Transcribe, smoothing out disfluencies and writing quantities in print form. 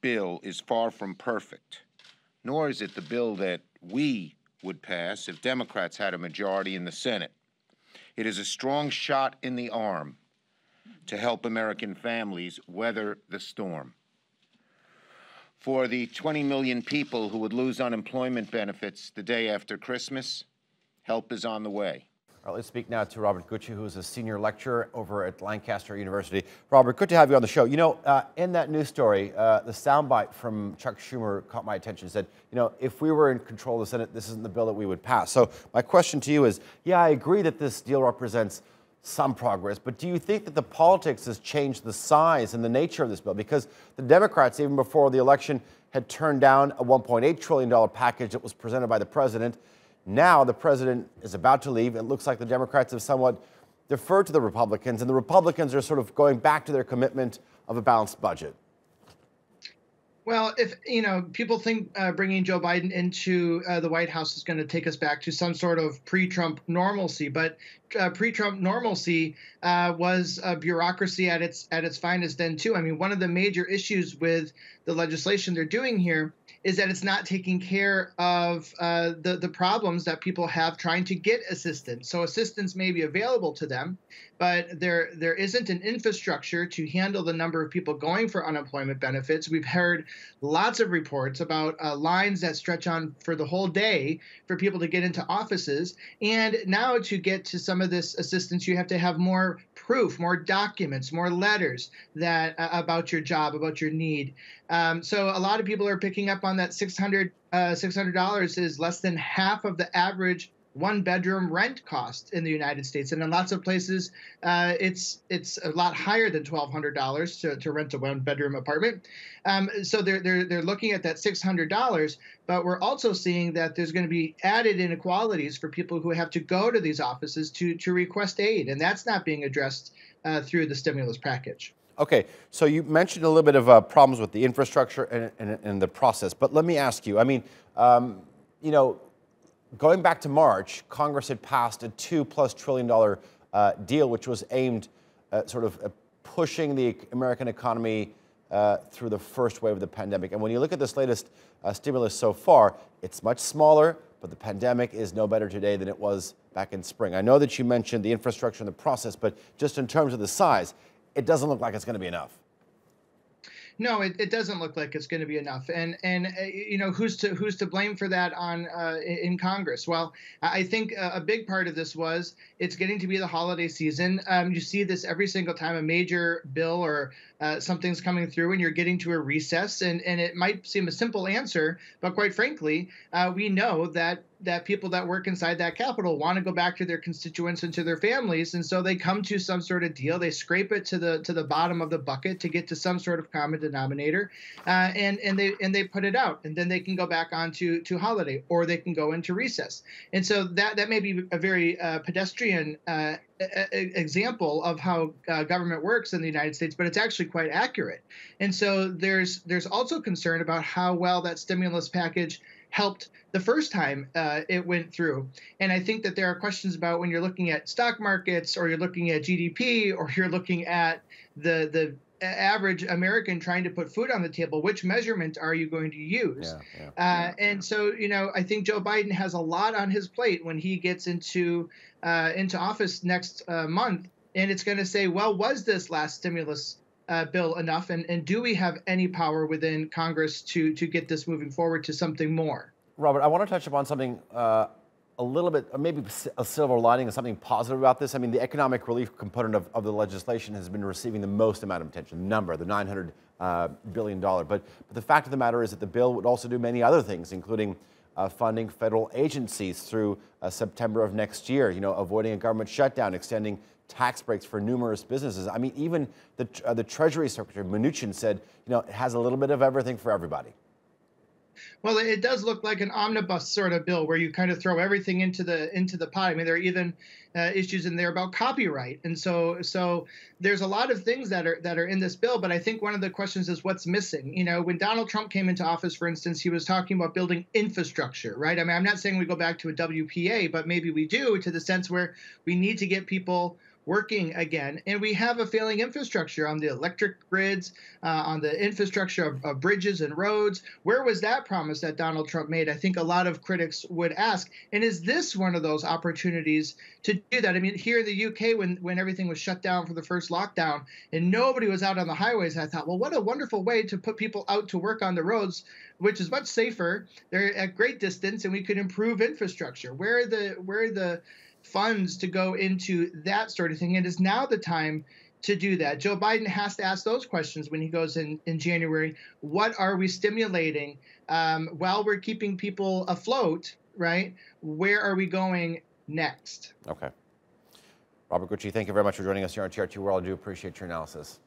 bill is far from perfect, nor is it the bill that we would pass if Democrats had a majority in the Senate. It is a strong shot in the arm to help American families weather the storm. For the 20 million people who would lose unemployment benefits the day after Christmas, help is on the way. All right, let's speak now to Robert Gutsche, who is a senior lecturer over at Lancaster University. Robert, good to have you on the show. You know, in that news story, the soundbite from Chuck Schumer caught my attention. Said, you know, if we were in control of the Senate, this isn't the bill that we would pass. So my question to you is, yeah, I agree that this deal represents some progress, but do you think that the politics has changed the size and the nature of this bill? Because the Democrats, even before the election, had turned down a $1.8 trillion package that was presented by the president. Now the president is about to leave. It looks like the Democrats have somewhat deferred to the Republicans, and the Republicans are sort of going back to their commitment of a balanced budget. Well, if people think bringing Joe Biden into the White House is going to take us back to some sort of pre-Trump normalcy, but pre-Trump normalcy was a bureaucracy at its finest then too. I mean, one of the major issues with the legislation they're doing here is that it's not taking care of the problems that people have trying to get assistance. So assistance may be available to them, but there isn't an infrastructure to handle the number of people going for unemployment benefits. We've heard lots of reports about lines that stretch on for the whole day for people to get into offices. And now to get to some of this assistance, you have to have more proof, more documents, more letters that about your job, about your need. So a lot of people are picking up on that $600 is less than half of the average one-bedroom rent cost in the United States, and in lots of places, it's a lot higher than $1,200 to rent a one-bedroom apartment. So they're looking at that $600, but we're also seeing that there's going to be added inequalities for people who have to go to these offices to request aid, and that's not being addressed through the stimulus package. Okay, so you mentioned a little bit of problems with the infrastructure and the process, but let me ask you, I mean, going back to March, Congress had passed a $2+ trillion deal, which was aimed at sort of pushing the American economy through the first wave of the pandemic. And when you look at this latest stimulus so far, it's much smaller, but the pandemic is no better today than it was back in spring. I know that you mentioned the infrastructure and the process, but just in terms of the size, it doesn't look like it's going to be enough. No, it doesn't look like it's going to be enough, and who's to blame for that in Congress? Well, I think a big part of this was it's getting to be the holiday season. You see this every single time a major bill or something's coming through, and you're getting to a recess, and it might seem a simple answer, but quite frankly, we know that people that work inside that Capitol want to go back to their constituents and to their families, and so they come to some sort of deal. They scrape it to the bottom of the bucket to get to some sort of common denominator, and they put it out, and then they can go back on to holiday, or they can go into recess. And so that may be a very pedestrian example of how government works in the United States, but it's actually quite accurate. And so there's also concern about how well that stimulus package helped the first time it went through. And I think that there are questions about when you're looking at stock markets, or you're looking at GDP, or you're looking at the average American trying to put food on the table, which measurement are you going to use? And so, I think Joe Biden has a lot on his plate when he gets into office next month, and it's going to say, well, was this last stimulus bill enough, and do we have any power within Congress to get this moving forward to something more? Robert, I want to touch upon something a little bit, maybe a silver lining and something positive about this. I mean, the economic relief component of the legislation has been receiving the most amount of attention, the number, the $900 billion. But the fact of the matter is that the bill would also do many other things, including funding federal agencies through September of next year, avoiding a government shutdown, extending tax breaks for numerous businesses. I mean, even the Treasury Secretary, Mnuchin, said, it has a little bit of everything for everybody. Well, it does look like an omnibus sort of bill where you kind of throw everything into the pot. I mean, there are even issues in there about copyright, and so there's a lot of things that are in this bill. But I think one of the questions is what's missing. When Donald Trump came into office, for instance, he was talking about building infrastructure, right? I mean, I'm not saying we go back to a WPA, but maybe we do, to the sense where we need to get people working again, and we have a failing infrastructure on the electric grids, on the infrastructure of bridges and roads. Where was that promise that Donald Trump made? I think a lot of critics would ask. And is this one of those opportunities to do that? I mean, here in the UK, when everything was shut down for the first lockdown and nobody was out on the highways, I thought, well, what a wonderful way to put people out to work on the roads, which is much safer. They're at great distance, and we could improve infrastructure. Where are the funds to go into that sort of thing? It is now the time to do that. Joe Biden has to ask those questions when he goes in January. What are we stimulating while we're keeping people afloat, right? Where are we going next? Okay. Robert Gutsche, thank you very much for joining us here on TRT World. I do appreciate your analysis.